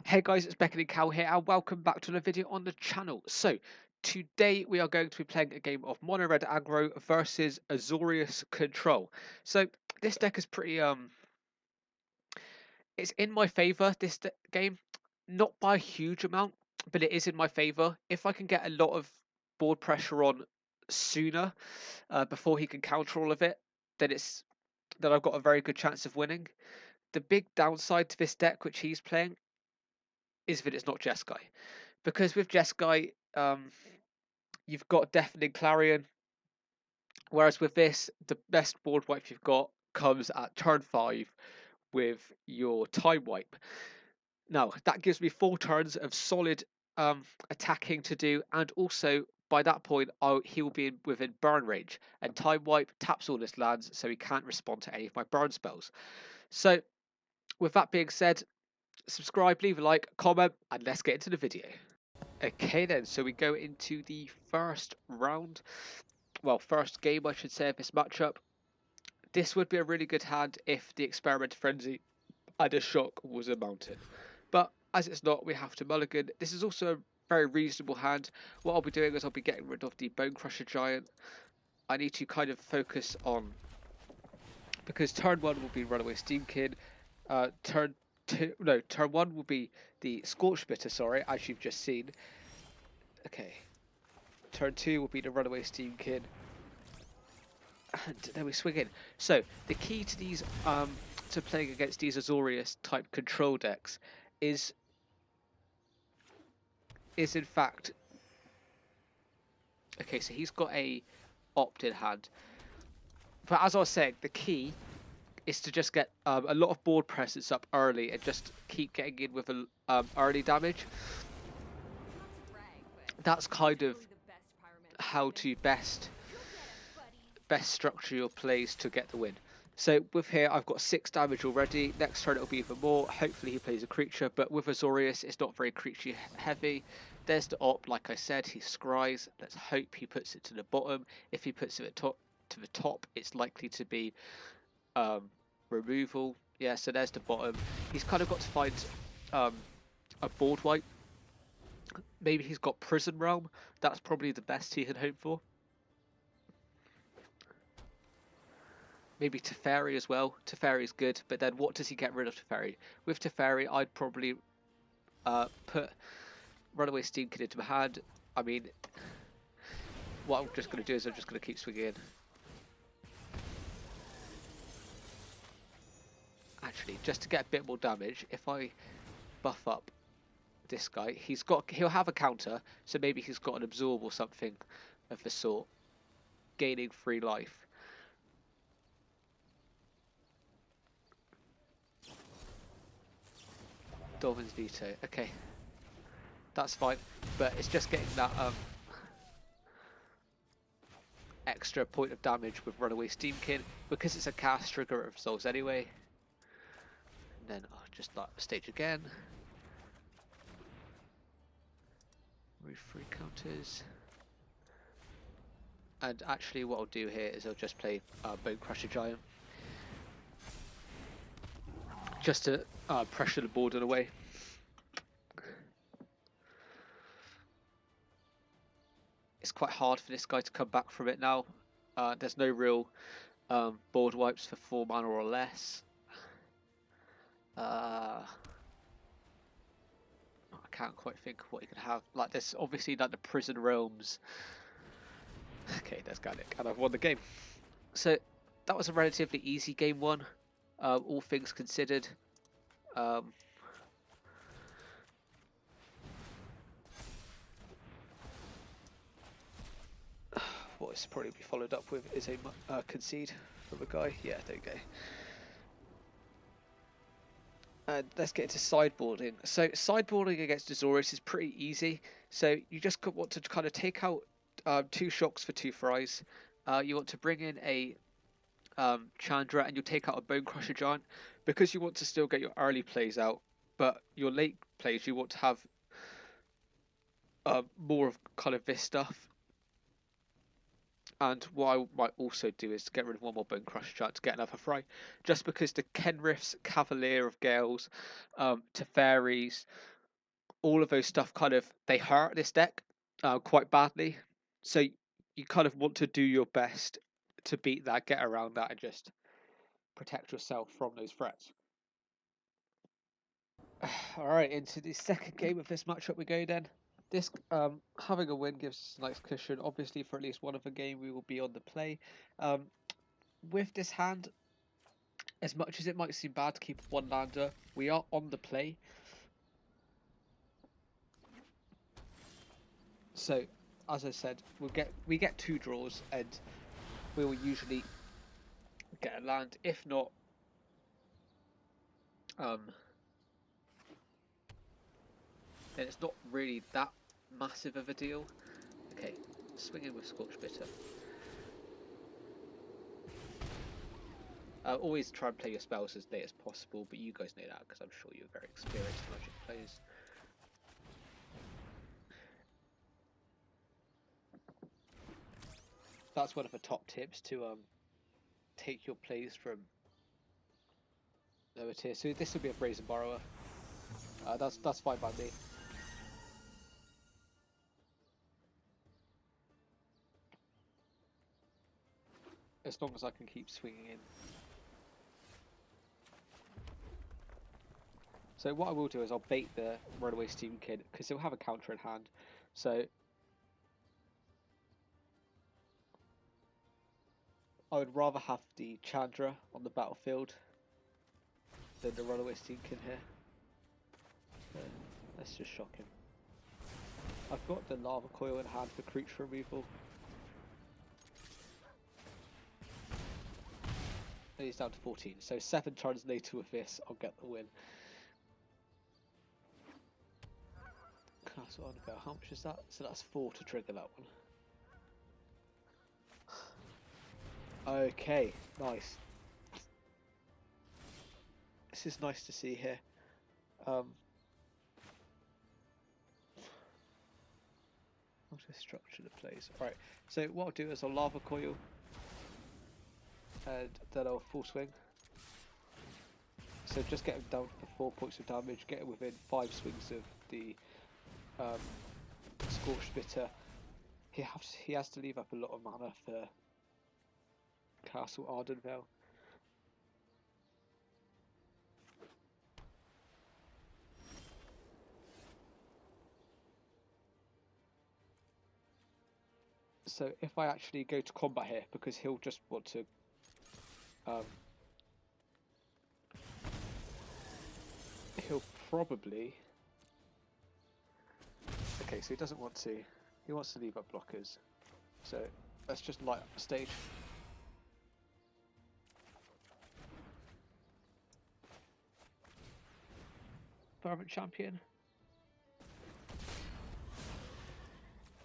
Hey guys, it's Beckett and Cal here, and welcome back to another video on the channel. So, today we are going to be playing a game of Mono Red Aggro versus Azorious Control. So, this deck is pretty, it's in my favour, this game. Not by a huge amount, but it is in my favour. If I can get a lot of board pressure on sooner, before he can counter all of it, then I've got a very good chance of winning. The big downside to this deck, which he's playing, is that it's not Jeskai. Because with Jeskai, you've got Deafening Clarion, whereas with this, the best board wipe you've got comes at turn 5 with your Time Wipe. Now, that gives me 4 turns of solid attacking to do, and also by that point, he will be within burn range, and Time Wipe taps all his lands, so he can't respond to any of my burn spells. So, with that being said, subscribe, leave a like, comment, and let's get into the video. Okay then, so we go into the first round. Well, first game, I should say, of this matchup. This would be a really good hand if the Experiment Frenzy and a Shock was a mountain. But as it's not, we have to mulligan. This is also a very reasonable hand. What I'll be doing is I'll be getting rid of the Bone Crusher Giant. I need to kind of focus on, because turn 1 will be Runaway Steamkin. Turn 1 will be the Scorch Bitter, sorry, as you've just seen. Okay. Turn 2 will be the Runaway Steamkin. And then we swing in. So the key to these, to playing against these Azorious type control decks is in fact, okay, so he's got a opt-in hand. But as I was saying, the key is to just get a lot of board presence up early and just keep getting in with a early damage. That's kind of how to best structure your plays to get the win. So with here, I've got 6 damage already. Next turn it'll be even more. Hopefully he plays a creature, but with Azorius, it's not very creature heavy. There's the op, like I said, he scries. Let's hope he puts it to the bottom. If he puts it to the top, it's likely to be removal. Yeah, so there's the bottom. He's kind of got to find a board wipe. Maybe he's got Prison Realm. That's probably the best he can hope for. Maybe Teferi as well. Teferi's good, but then what does he get rid of Teferi? With Teferi, I'd probably put Runaway Steamkin into my hand. I mean, what I'm just going to do is I'm just going to keep swinging in. Actually, just to get a bit more damage, if I buff up this guy, he'll have a counter, so maybe he's got an absorb or something of the sort, gaining 3 life. Dolphin's Veto, okay. That's fine, but it's just getting that extra point of damage with Runaway Steamkin. Because it's a cast trigger, it resolves anyway. And then I'll just start the stage again. Remove 3 counters. And actually what I'll do here is I'll just play Bone Crusher Giant. Just to pressure the board in a way. It's quite hard for this guy to come back from it now. There's no real board wipes for 4 mana or less. I can't quite think of what you can have. Like, there's obviously like the Prison Realms. Okay, there's Gallic, and I've won the game. So that was a relatively easy game 1, all things considered. What is probably be followed up with is a concede from a guy. Yeah, there you go. And let's get into sideboarding. So sideboarding against Azorius is pretty easy. So you just want to kind of take out 2 shocks for 2 fries. You want to bring in a Chandra, and you'll take out a Bone Crusher Giant, because you want to still get your early plays out, but your late plays you want to have more of kind of this stuff. And what I might also do is to get rid of 1 more Bone Crusher Giant to get another fry, just because the Kenriths, Cavalier of Gales, Teferis, all of those stuff kind of, they hurt this deck quite badly. So you kind of want to do your best to beat that, get around that, and just protect yourself from those threats. Alright, into the second game of this matchup we go then. This having a win gives us a nice cushion. Obviously, for at least one of the game, we will be on the play. With this hand, as much as it might seem bad to keep one lander, we are on the play. So, as I said, we get 2 draws, and we will usually get a land. If not, then it's not really that massive of a deal. Okay, swinging with Scorch Bitter. Always try and play your spells as late as possible, but you guys know that because I'm sure you're very experienced Magic players. That's one of the top tips to take your plays from lower tier. So this would be a Brazen Borrower. That's fine by me. As long as I can keep swinging in. So what I will do is I'll bait the Runaway Steam Kid because he'll have a counter in hand. So I would rather have the Chandra on the battlefield than the Runaway Steam Kid here. So let's just shock him. I've got the Lava Coil in hand for creature removal. And he's down to 14. So 7 turns later with this, I'll get the win. Castle on go. How much is that? So that's 4 to trigger that one. Okay, nice. This is nice to see here. I'll just structure the plays. Alright, so what I'll do is I'll Lava Coil and then I'll full swing. So just get him down for 4 points of damage, get him within 5 swings of the Scorched Bitter. He has to leave up a lot of mana for Castle Ardenvale. So if I actually go to combat here, because he'll just want to he'll probably, okay, so he doesn't want to, he wants to leave up blockers, so let's just light up the stage. Environment Champion.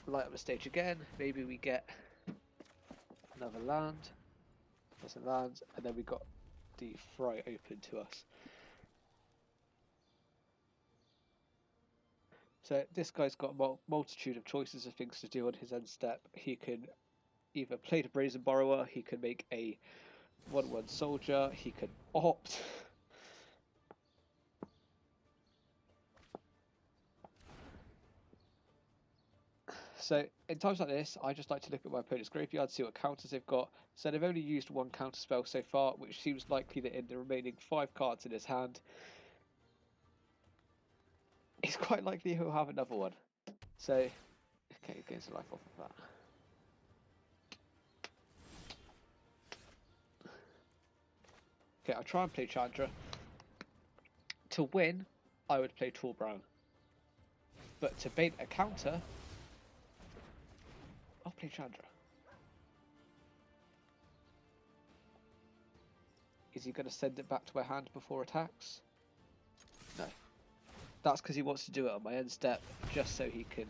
Light up the stage again, maybe we get another land. There's a land, and then we got the Fry open to us. So this guy's got a multitude of choices of things to do on his end step. He can either play the Brazen Borrower, he can make a 1/1 soldier, he can opt. So in times like this, I just like to look at my opponent's graveyard, see what counters they've got. So they've only used 1 counter spell so far, which seems likely that in the remaining 5 cards in his hand, it's quite likely he'll have another one. So, okay, gains a life off of that. Okay, I'll try and play Chandra. To win, I would play Tall Brown. But to bait a counter, I'll play Chandra. Is he going to send it back to my hand before attacks? No. That's because he wants to do it on my end step, just so he can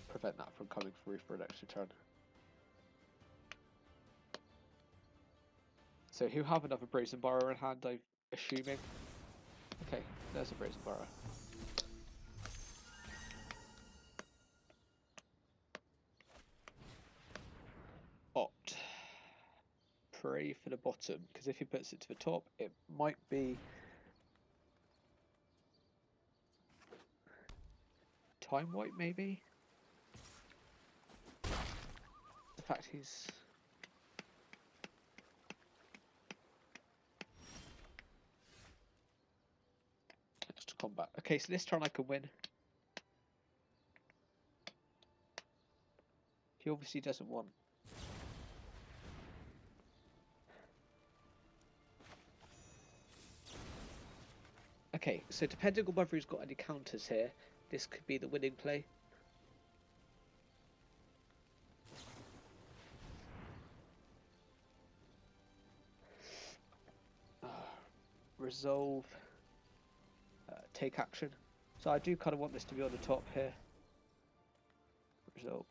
prevent that from coming through for an extra turn. So he'll have another Brazen Borrower in hand, I'm assuming. Okay, there's a Brazen Borrower. Opt. 3 for the bottom, because if he puts it to the top, it might be time wipe, maybe. The fact he's to combat. Okay, so this turn I can win. He obviously doesn't want. Okay, so depending on whether he's got any counters here, this could be the winning play. Resolve. Take action. So I do kind of want this to be on the top here. Resolve.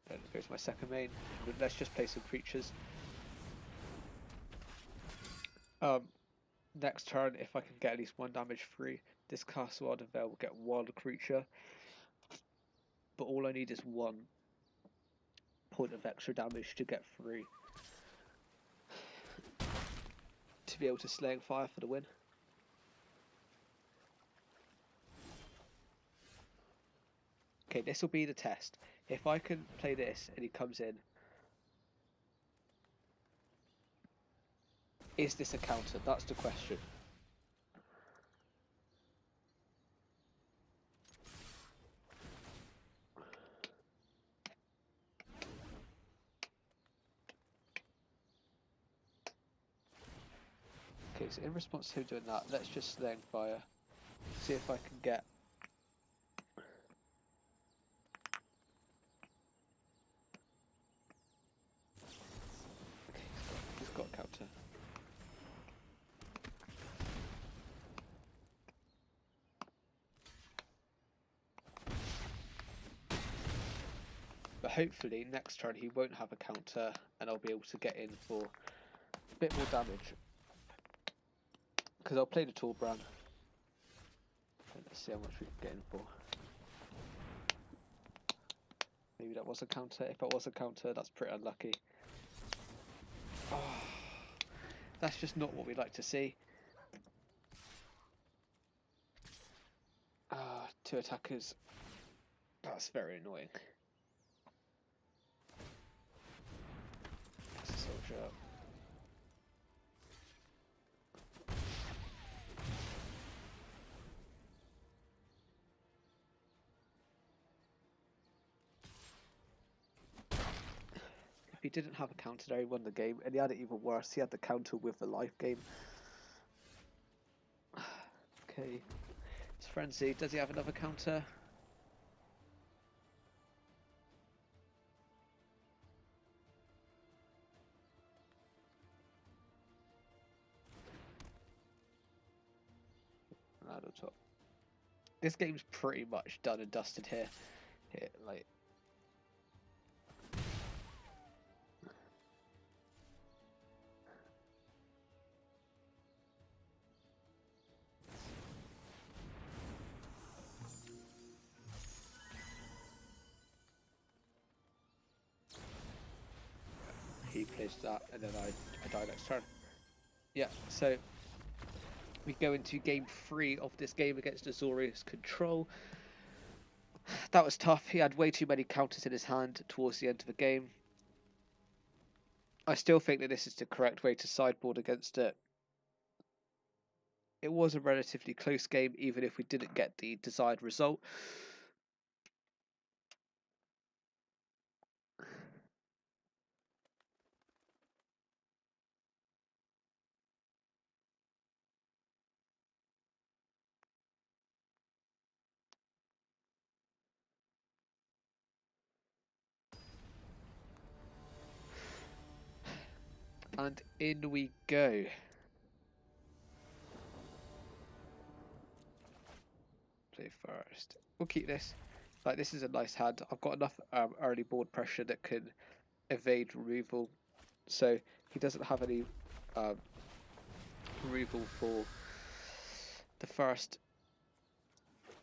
There goes my second main. Let's just play some creatures. Next turn, if I can get at least 1 damage free, this Castle Ardenvale will get 1 creature. But all I need is 1 point of extra damage to get 3. To be able to Slaying Fire for the win. Okay, this will be the test. If I can play this and he comes in, is this a counter? That's the question. Okay, so in response to him doing that, let's just Slaying Fire. See if I can get... Okay, he's got a counter. But hopefully next turn he won't have a counter and I'll be able to get in for a bit more damage. Because I'll play the Toolbrand. Let's see how much we can get in for. Maybe that was a counter. If that was a counter, that's pretty unlucky. Oh, that's just not what we like to see. 2 attackers. That's very annoying. That's a soldier. If he didn't have a counter there, he won the game, and he had it even worse. He had the counter with the life game. Okay. It's Frenzy. Does he have another counter? Top. This game's pretty much done and dusted here. Like. He plays that, and then I die next turn. Yeah, so we go into game 3 of this game against Azorious Control. That was tough. He had way too many counters in his hand towards the end of the game. I still think that this is the correct way to sideboard against it. It was a relatively close game, even if we didn't get the desired result. And in we go. Play first. We'll keep this. Like, this is a nice hand. I've got enough early board pressure that can evade removal. So he doesn't have any removal for the first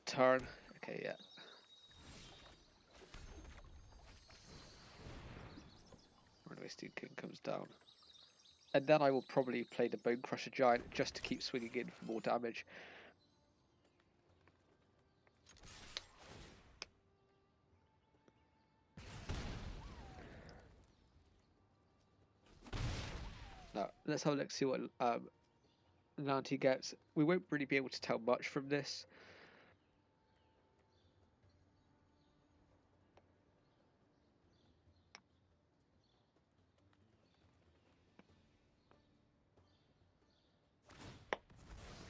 turn. Okay, yeah. Wasting King comes down. And then I will probably play the Bone Crusher Giant just to keep swinging in for more damage. Now, let's have a look, see what Nanti gets. We won't really be able to tell much from this.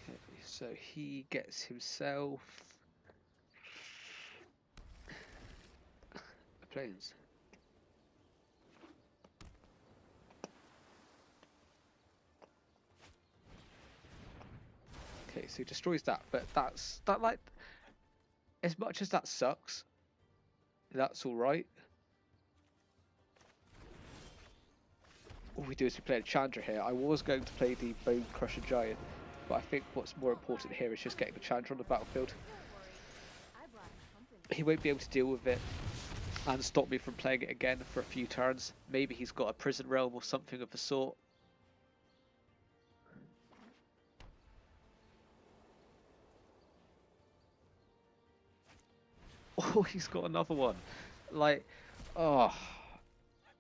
Okay, so he gets himself the planes. Okay, so he destroys that, but that like, as much as that sucks, that's all right. All we do is we play a Chandra here. I was going to play the Bone Crusher Giant, but I think what's more important here is just getting a Chandra on the battlefield. He won't be able to deal with it and stop me from playing it again for a few turns. Maybe he's got a Prison Realm or something of the sort. Oh, he's got another one. Like, oh,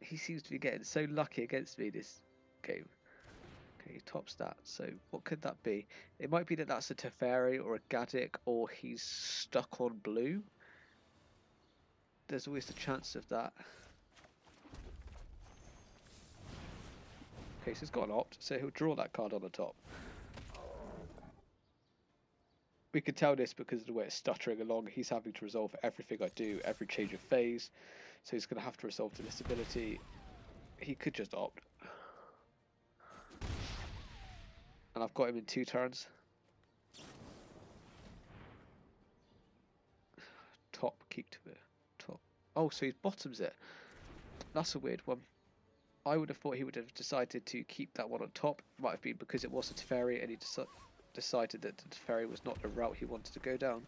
he seems to be getting so lucky against me this game. Okay, top stat. So what could that be? It might be that that's a Teferi or a Gaddick, or he's stuck on blue. There's always the chance of that. Okay, so he's got an opt, so he'll draw that card on the top. We can tell this because of the way it's stuttering along. He's having to resolve everything I do, every change of phase. So he's going to have to resolve this ability. He could just opt. And I've got him in 2 turns. Top, keep to it. Top. Oh, so he bottoms it. That's a weird one. I would have thought he would have decided to keep that one on top. Might have been because it was a Teferi and he decided that the Teferi was not the route he wanted to go down.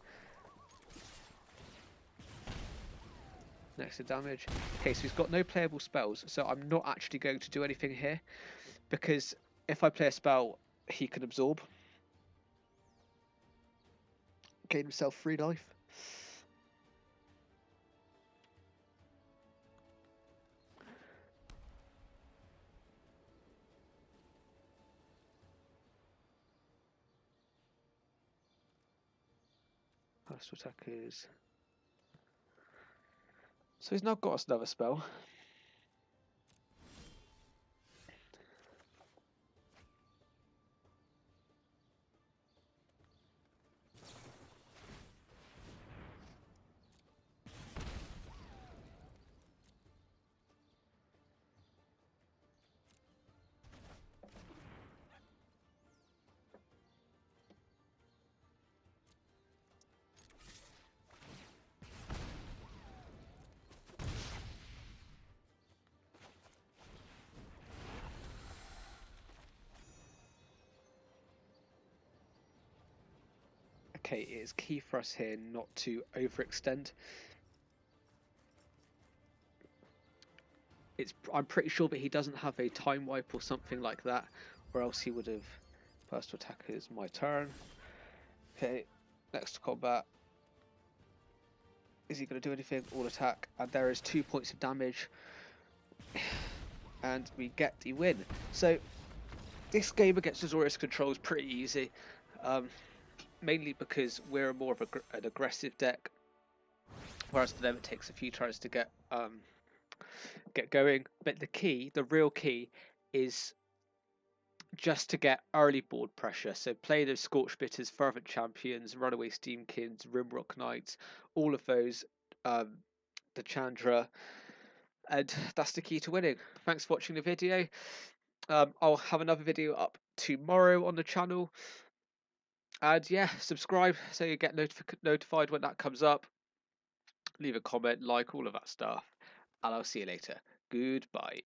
Next to damage. Okay, so he's got no playable spells, so I'm not actually going to do anything here, because if I play a spell, he can absorb. Gain himself 3 life. First attack is... So he's now got us another spell. Okay, it is key for us here not to overextend. I'm pretty sure that he doesn't have a time wipe or something like that, or else he would have... First attack is my turn. Okay, next to combat. Is he going to do anything? All attack, and there is 2 points of damage, and we get the win. So this game against Azorious control is pretty easy, mainly because we're more of an aggressive deck, whereas for them it takes a few tries to get going. But the real key, is just to get early board pressure. So play those Scorch Bitters, Fervent Champions, Runaway Steamkins, Rimrock Knights, all of those, the Chandra, and that's the key to winning. Thanks for watching the video. I'll have another video up tomorrow on the channel, and yeah, subscribe so you get notified when that comes up. Leave a comment, like, all of that stuff, and I'll see you later. Goodbye.